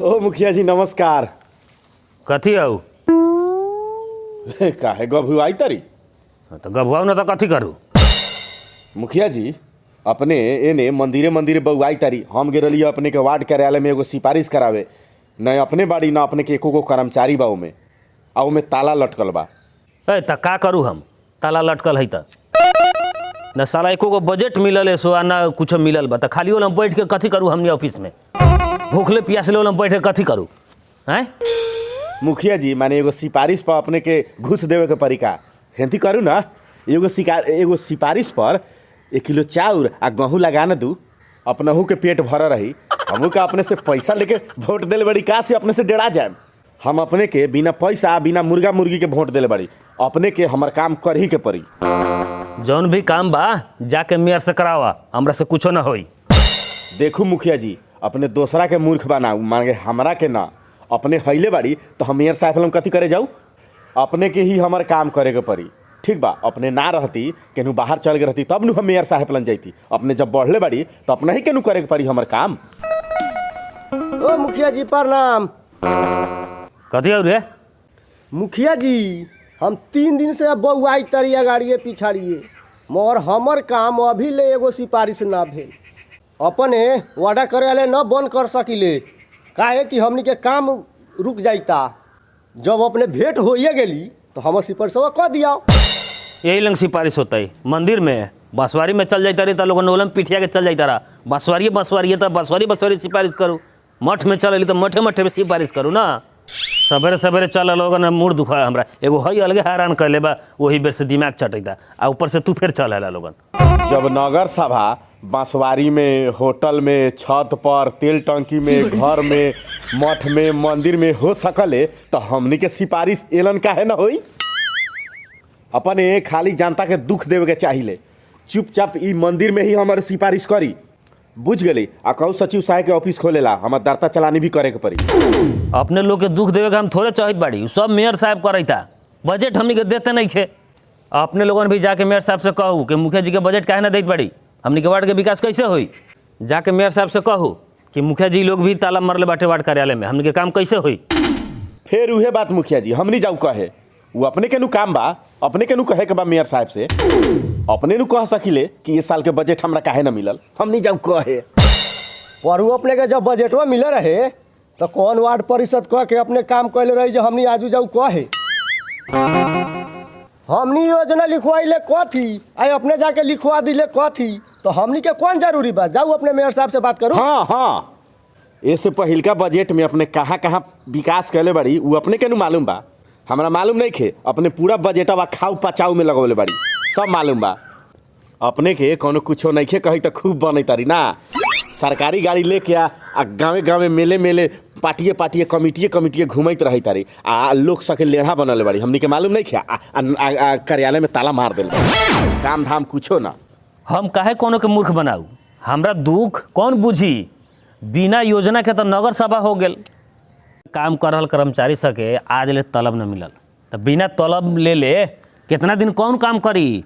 ओ मुखिया जी नमस्कार। कथी आऊ काहे गभू आई तरी? तो गभुआऊ न तो कथी करूँ। मुखिया जी अपने एने मंदिरे मंदिरे बउआई तारी। हम गिरलिए अपने के वार्ड कार्यालय में एगो सिफारिश करावे, न अपने बाड़ी न अपने के एको गो कर्मचारी बा उमे, आ उमे ताला लटकल बा। ए त का करूँ हम, ताला लटकल है त न साला एको गो बजट मिलल है सो आ न कुछ मिलल बा। त खाली वाला बैठ के कथी करूँ हमने ऑफिस में, भूखले प्यासले वाला बैठ के कथी करूँ हैं। मुखिया जी माने एगो सिफारिश पर अपने के घूस देवे के परीका हेंती करू ना। एगो सिफारिश पर 1 किलो चाउर आ गहूँ लगा न दू, अपनहू के पेट भर रही। हमू का अपने से पैसा लेके वोट दिले बड़ी, का से अपने से डेरा जाए। हम अपने के बिना पैसा बिना मुर्गा मुर्गी के वोट दिले बड़ी, अपने के हमार काम कर ही के पड़ी। जौन भी काम बा जाके मेयर से करावा, हमरा से कुछो ना होई। देखू मुखिया जी अपने दूसरा के मूर्ख बनाऊ, मांगे हमरा के ना। अपने हईले बाड़ी तो हम मेयर साहब हम कथी करे जाऊ, अपने के ही हमार काम करे के पड़ी। ठीक बा, अपने ना रहती केनू बाहर चल गए रहती तब नु हम मेयर साहब लन जाती। अपने जब बढ़ले बाड़ी तो अपने ही केनू करे के पड़ी हमार काम। ओ मुखिया जी प्रणाम। कथी आऊ रे? मुखिया जी हम 3 दिन से बउआई तरिया गाड़िए पिछाड़िए, मगर हमर काम अभी ले एगो सिफारिश ना भेल। अपने वादा कार्यालय न बंद कर सकिले, काहे कि हमनी के काम रुक जाइता। जब अपने भेंट होइए गेली तो हम सिफारिशवा कह दिया। यही लंग सिफारिश होता है। मंदिर में बसवारी में चल जाता रही तो लोगों ने पिठिया के चल जाता रहा। बसवारी तो बसवारी सिफारिश करूँ, मठ में चल तो मठे में सिफारिश करूँ ना। सवेरे सवेरे चल लोगन मूड दुखा हमरा एगो हई अलगे हैरान कर ले बा, वही बेर से दिमाग चटैता आ ऊपर से तू फिर चल आला लोगन। जब नगर सभा बांसवारी में, होटल में, छत पर, तेल टंकी में, घर में, मठ में, मंदिर में हो सकले तो हमनी के सिफारिश एलन काहे न होई। अपने खाली जनता के दुख देवे के चाहिए, चुपचाप ई मंदिर में ही हमारे सिफारिश करी। बुझ गई। आ कहू सचिव साहब के ऑफिस खोलेला, हमार दर्ता चलानी भी करे के पड़ी। अपने लोग के दुख देवे के हम थोड़े चाहत बाड़ी, सब मेयर साहब करता। बजट हमनी के देते नहीं थे। अपने लोगन भी जाके मेयर साहब से कहू कि मुखिया जी के बजट काहे ना देत बाड़ी, हमनी के वार्ड के विकास कैसे होई। जाके मेयर साहब से कहू कि मुखिया जी लोग भी ताला मरले बाटे वार्ड कार्यालय में, हमनी के काम कैसे होई। फिर उहे बात मुखिया जी हमनी जाऊ कहे, वो अपने के नु काम बा, अपने के नु कहे के बा मेयर साहब से। अपने नु कह सकिले कि ये साल के बजट हमरा काहे ना मिलल, हमनी जाऊ कहे। पर अपने के जब बजटवा मिले रहे तो कौन वार्ड परिषद कह के अपने काम कैले रही जो हमनी आजू जाऊ कहे। हमनी योजना लिखवाइले कथी, आई अपने जाके लिखवा दिले कथी, तो हमनी के कौन जरूरी बा। जाऊ अपने मेयर साहब से बात करूँ। हाँ इससे पहिलका बजट में अपने कहाँ कहाँ विकास कैले बाड़ी वो अपने के नु मालूम बा, हमरा मालूम नहीं खे। अपने पूरा बजटवा खाऊ पचाऊ में लगवले बाड़ी, सब मालूम बा। अपने के कोनो कुछो नहीं खे कही तो खूब बने तारी ना। सरकारी गाड़ी लेके आ गाँवे गाँवे मेले पार्टिए कमिटिए घूमत रही तारी, आ लोग सके लेढ़ा बनल बाड़ी। हमनी के मालूम नहीं खे। कार्यालय में ताला मार दिल, काम धाम कुछो ना। हम काहे कोनो के मूर्ख बनाऊ, हमरा दुख कौन बुझी। बिना योजना के तो नगर सभा हो गेल। काम करल कर्मचारी सके आज ले तलब न मिलल, तो बिना तलब ले कितना दिन कौन काम करी।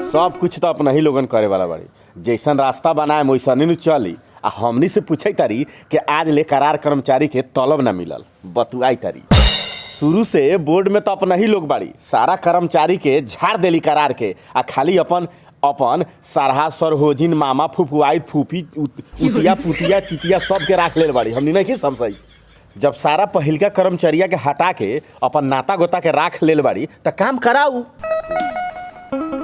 सब कुछ तो अपना ही लोगन करे वाला बाड़ी, जैसन रास्ता बनाए वैसन ही चली। आ हमनी से पूछे तारी कि आज ले करार कर्मचारी के तलब ना मिलल, बतुआई तारी। शुरू से बोर्ड में तो अपना ही लोग बाड़ी, सारा कर्मचारी के झाड़ देली करार के, आ खाली अपन सरहा सरहोजिन मामा फुफुआई फूफी उतिया पुतिया चितिया सब के राख ले बाड़ी। हमनी नहीं समझाई। जब सारा पहिलका कर्मचारिया के हटा के अपन नाता गोता के राख ले बाड़ी तो काम कराऊ।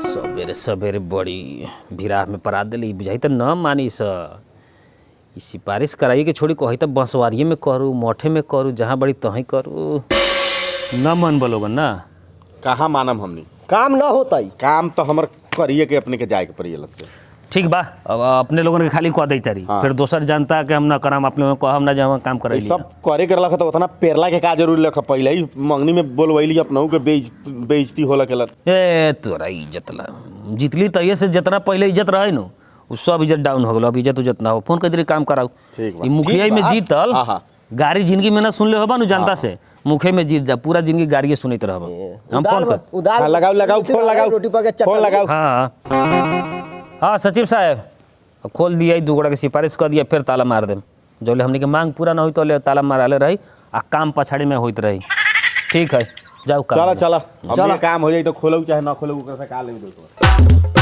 सवेरे सवेरे बड़ी भिराह में परा दिली, बुझाई तो न मानी सिफारिश कराइए के छोड़ी कही तो बंसवारिये में करूँ, मठे में करूँ, जहाँ बड़ी तहीं करूँ। न मन बोलोगन ना, कहाँ मानम हमनी। काम न होता ही काम तो हमर करिए के अपने के जाए के पड़ी अलग से। ठीक बा, अब अपने लोगन के खाली कह दी तारी। हाँ। फिर दोसर जानता कि हम ना कराम, अपने लोगन कहम ना जहाँ काम कराई सब करे के रखा तो उतना पेरला के का जरूरी रखा। पहले ही मंगनी में बोलवैली अपनहु के बेइज्जती होला के लत। ए तोरा इज्जत ला जितली तहिए से जितना पहले इज्जत रहे नु उ सब इज्जत डाउन हो गलो। अब इज्जत उज्जत ना हो, फोन कर काम कराऊ। ठीक बा, ई मुखिया में जीतल। हाँ। गाड़ी जिंदगी में ना सुन ले होबा नु जनता से, मुखे में जीत जा, पूरा जिंदगी गाड़िए सुनते रहब। हम फोन कर लगाओ फोन लगाओ। हाँ सचिव साहब खोल दिया, 2 गोड़ा के सिफारिश कर दिया, फिर ताला मार देम। जो हमने के मांग पूरा ना हुई तो ले ताला माराले रही आ काम पछाड़ी में होइत रही। ठीक है, जाओ काम चला में। चला, चला काम हो जाई तो खोलू चाहे ना खोलू, ओकरा से का लेबे दोस्त।